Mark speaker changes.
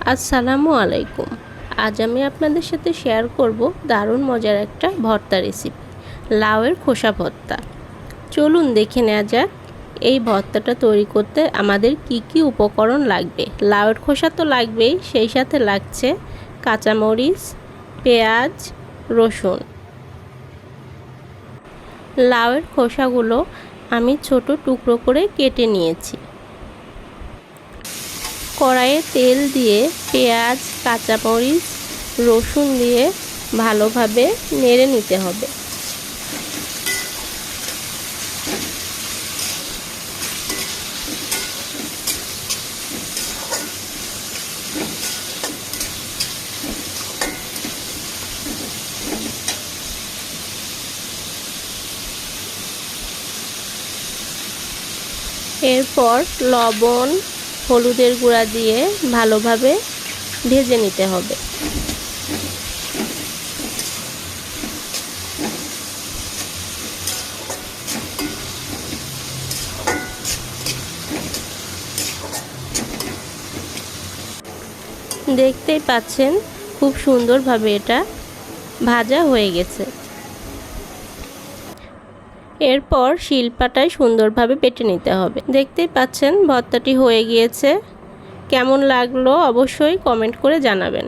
Speaker 1: আসসালামু আলাইকুম। আজ আমি আপনাদের সাথে শেয়ার করব দারুণ মজার একটা ভর্তা রেসিপি, লাউয়ের খোসা ভর্তা। চলুন দেখে নেওয়া যাক এই ভর্তাটা তৈরি করতে আমাদের কি কি উপকরণ লাগবে। লাউয়ের খোসা তো লাগবেই, সেই সাথে লাগছে কাঁচামরিচ, পেঁয়াজ, রসুন। লাউয়ের খোসাগুলো আমি ছোট টুকরো করে কেটে নিয়েছি। কড়াইয়ে তেল দিয়ে পেঁয়াজ, কাঁচামরিচ, রসুন দিয়ে ভালোভাবে নেড়ে নিতে হবে। এরপর লবণ, হলুদের গুঁড়া দিয়ে ভালোভাবে ভেজে নিতে হবে। দেখতেই পাচ্ছেন খুব সুন্দরভাবে এটা ভাজা হয়ে গেছে। এরপর শিলপাটায় সুন্দরভাবে বেটে নিতে হবে। দেখতেই পাচ্ছেন ভর্তাটি হয়ে গিয়েছে। কেমন লাগলো অবশ্যই কমেন্ট করে জানাবেন।